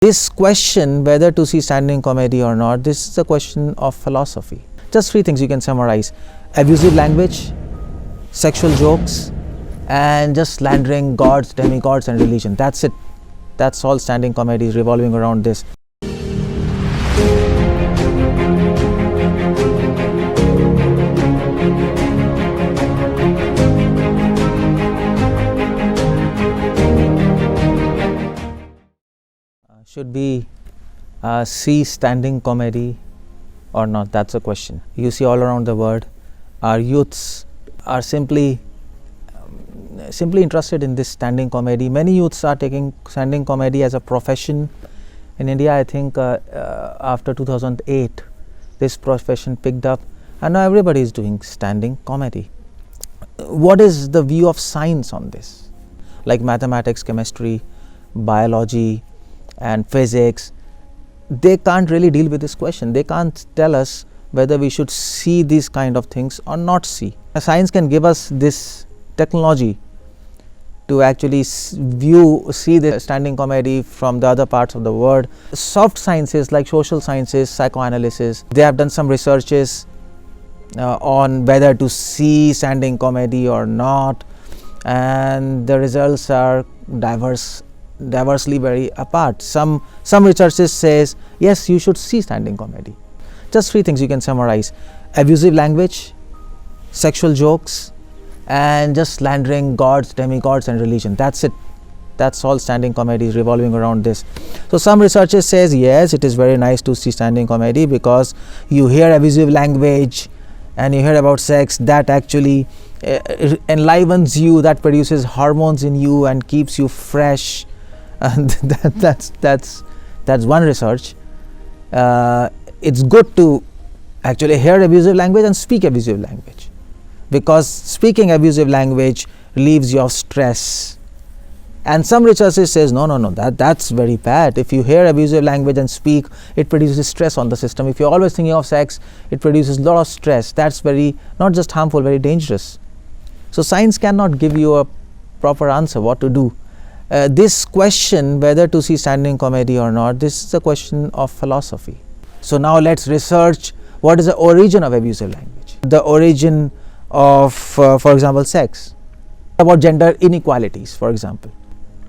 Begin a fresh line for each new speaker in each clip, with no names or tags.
This question whether to see standing comedy or not, this is a question of philosophy. Just three things you can summarize: abusive language, sexual jokes, and just slandering gods, demigods and religion. That's it. That's all standing comedy is revolving around this. Should we see standing comedy or not? That's a question. You see all around the world, our youths are simply interested in this standing comedy. Many youths are taking standing comedy as a profession. In India, I think after 2008, this profession picked up, and now everybody is doing standing comedy. What is the view of science on this? Like mathematics, chemistry, biology, and physics, they can't really deal with this question. They can't tell us whether we should see these kind of things or not see. Science can give us this technology to actually see the standing comedy from the other parts of the world. Soft sciences like social sciences, psychoanalysis, they have done some researches on whether to see standing comedy or not, and the results are diversely very apart. Some researchers says yes, you should see standing comedy. Just three things you can summarize: abusive language, sexual jokes, and just slandering gods, demigods and religion. That's it. That's all standing comedy is revolving around this. So some researchers says yes, it is very nice to see standing comedy because you hear abusive language and you hear about sex, that actually enlivens you, that produces hormones in you and keeps you fresh. And that's one research. It's good to actually hear abusive language and speak abusive language, because speaking abusive language relieves you of stress. And some researchers says no, that's very bad. If you hear abusive language and speak, it produces stress on the system. If you're always thinking of sex, it produces a lot of stress. That's very, not just harmful, very dangerous. So science cannot give you a proper answer what to do. This question whether to see standing comedy or not, this is a question of philosophy. So now let's research what is the origin of abusive language, the origin of for example sex, about gender inequalities, for example.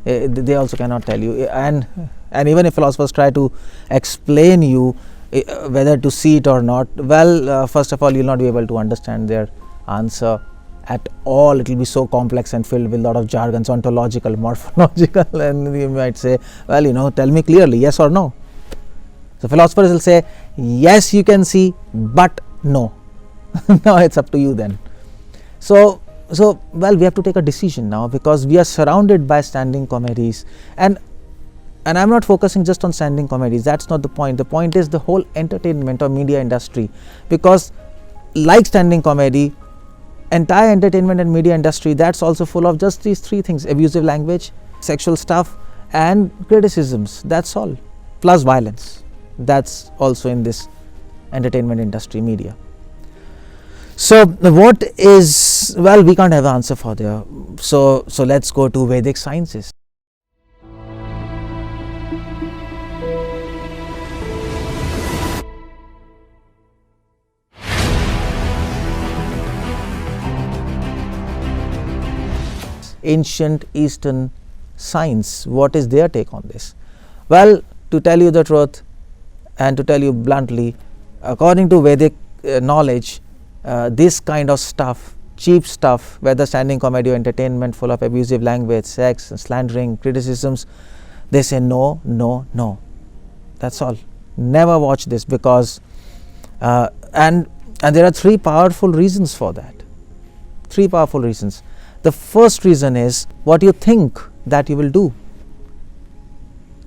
They also cannot tell you, and even if philosophers try to explain you whether to see it or not, well, first of all, you'll not be able to understand their answer at all. It will be so complex and filled with a lot of jargons, ontological, morphological, and you might say, well, tell me clearly, yes or no. So philosophers will say, yes, you can see, but no. Now it's up to you then. So well, we have to take a decision now, because we are surrounded by standing comedies, and I'm not focusing just on standing comedies. That's not the point. The point is the whole entertainment or media industry, because like standing comedy, entire entertainment and media industry, that's also full of just these three things: abusive language, sexual stuff and criticisms. That's all, plus violence. That's also in this entertainment industry, media. So what is, well, we can't have an answer for there. So let's go to Vedic sciences. Ancient Eastern science, what is their take on this? Well, to tell you the truth and to tell you bluntly, according to Vedic knowledge, this kind of stuff, cheap stuff, whether standing comedy or entertainment full of abusive language, sex, slandering, criticisms, they say no. That's all. Never watch this, because and there are three powerful reasons for that. Three powerful reasons. The first reason is what you think that you will do.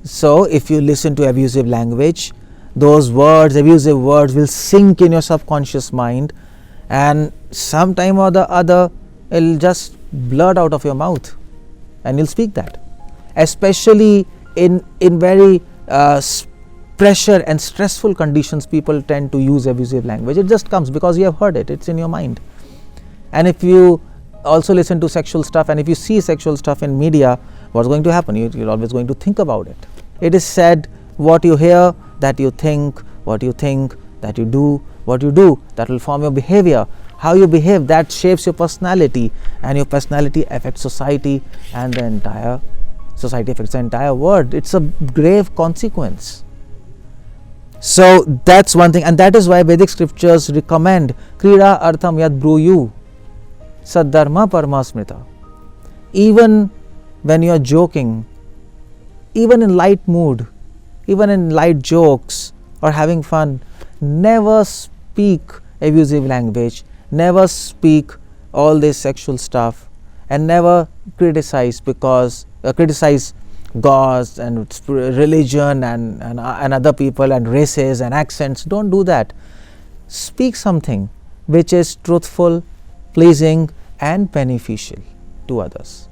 So if you listen to abusive language, those words, abusive words, will sink in your subconscious mind, and sometime or the other it'll just blurt out of your mouth and you'll speak that. Especially in very pressure and stressful conditions, people tend to use abusive language. It just comes because you have heard it, it's in your mind. And if you also listen to sexual stuff, and if you see sexual stuff in media, what's going to happen? You're always going to think about it. It is said, what you hear, that you think, what you think, that you do, what you do, that will form your behavior. How you behave, that shapes your personality, and your personality affects society, and the entire society affects the entire world. It's a grave consequence. So that's one thing, and that is why Vedic scriptures recommend Krida Artham Yad Bruyu Saddharma Paramasmrita. Even when you are joking, even in light mood, even in light jokes or having fun, never speak abusive language, never speak all this sexual stuff, and never criticize gods and religion and other people and races and accents. Don't do that. Speak something which is truthful, pleasing and beneficial to others.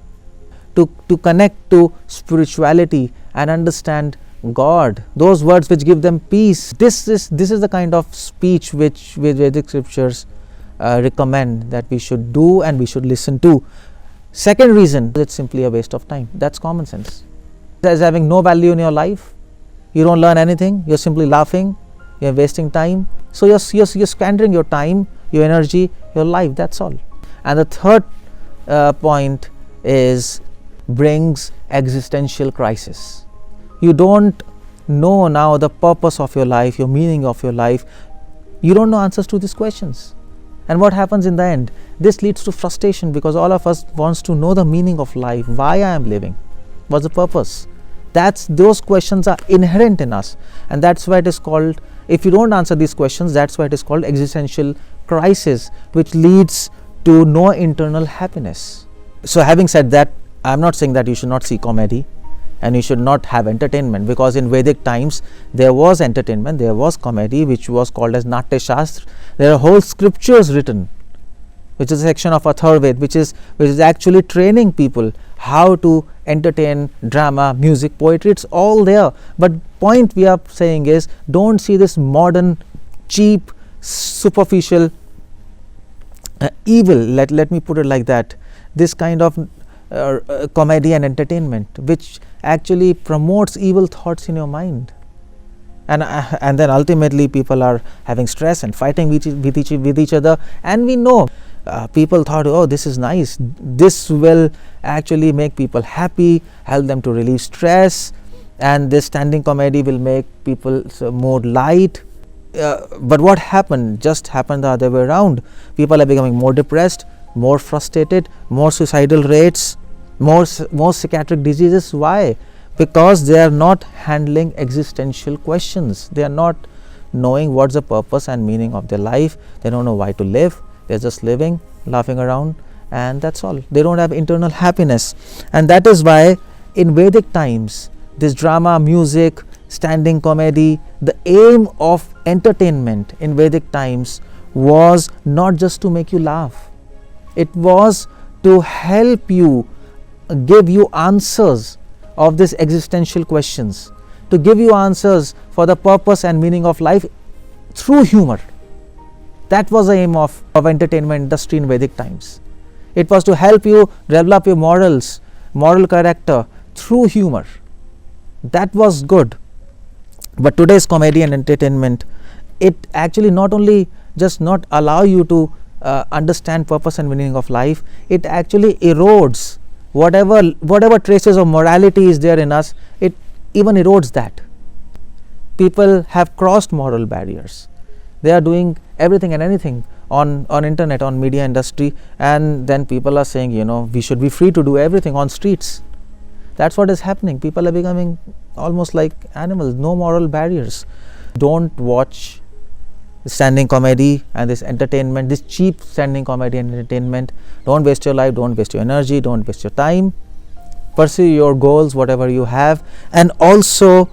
To connect to spirituality and understand God, those words which give them peace. This is the kind of speech which Vedic scriptures recommend that we should do and we should listen to. Second reason, it's simply a waste of time. That's common sense. As having no value in your life, you don't learn anything, you're simply laughing, you're wasting time. So you're squandering your time, your energy, your life, that's all. And the third point is brings existential crisis. You don't know now the purpose of your life, your meaning of your life. You don't know answers to these questions. And what happens in the end? This leads to frustration, because all of us wants to know the meaning of life, why I am living, what's the purpose. Those questions are inherent in us, and that's why it is called, if you don't answer these questions, that's why it is called existential crisis, which leads to no internal happiness. So having said that, I'm not saying that you should not see comedy and you should not have entertainment, because in Vedic times there was entertainment, there was comedy, which was called as Natya Shastra. There are whole scriptures written, which is a section of Atharvaved, which is actually training people how to entertain, drama, music, poetry. It's all there. But point we are saying is, don't see this modern, cheap, superficial evil, let me put it like that, this kind of comedy and entertainment which actually promotes evil thoughts in your mind, and then ultimately people are having stress and fighting with each other. And we know people thought, oh, this is nice, this will actually make people happy, help them to relieve stress, and this standing comedy will make people more light. But what happened? Just happened the other way around. People are becoming more depressed, more frustrated, more suicidal rates, more psychiatric diseases. Why? Because they are not handling existential questions. They are not knowing what's the purpose and meaning of their life. They don't know why to live. They're just living, laughing around, and that's all. They don't have internal happiness. And that is why in Vedic times, this drama, music, standing comedy, the aim of entertainment in Vedic times was not just to make you laugh. It was to help you, give you answers of these existential questions, to give you answers for the purpose and meaning of life through humor. That was the aim of entertainment industry in Vedic times. It was to help you develop your moral character through humor. That was good. But today's comedy and entertainment, it actually not only just not allow you to understand purpose and meaning of life, it actually erodes whatever traces of morality is there in us. It even erodes that. People have crossed moral barriers. They are doing everything and anything on internet, on media industry, and then people are saying, we should be free to do everything on streets. That's what is happening. People are becoming almost like animals, no moral barriers. Don't watch standing comedy and this entertainment, this cheap standing comedy and entertainment. Don't waste your life, don't waste your energy, don't waste your time. Pursue your goals, whatever you have, and also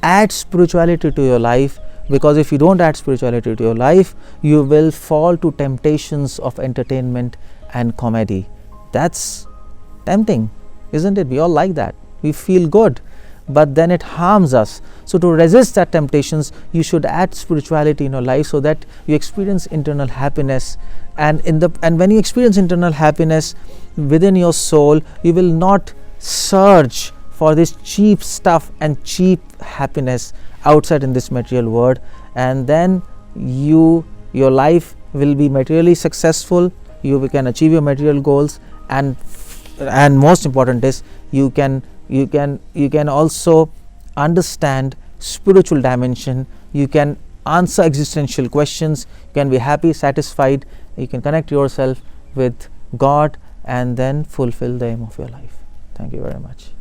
add spirituality to your life, because if you don't add spirituality to your life, you will fall to temptations of entertainment and comedy. That's tempting, isn't it? We all like that. We feel good, but then it harms us. So to resist that temptations, you should add spirituality in your life so that you experience internal happiness. And when you experience internal happiness within your soul, you will not search for this cheap stuff and cheap happiness outside in this material world, and then your life will be materially successful. You can achieve your material goals, and most important is you can also understand spiritual dimension. You can answer existential questions. You can be happy, satisfied. You can connect yourself with God and then fulfill the aim of your life. Thank you very much.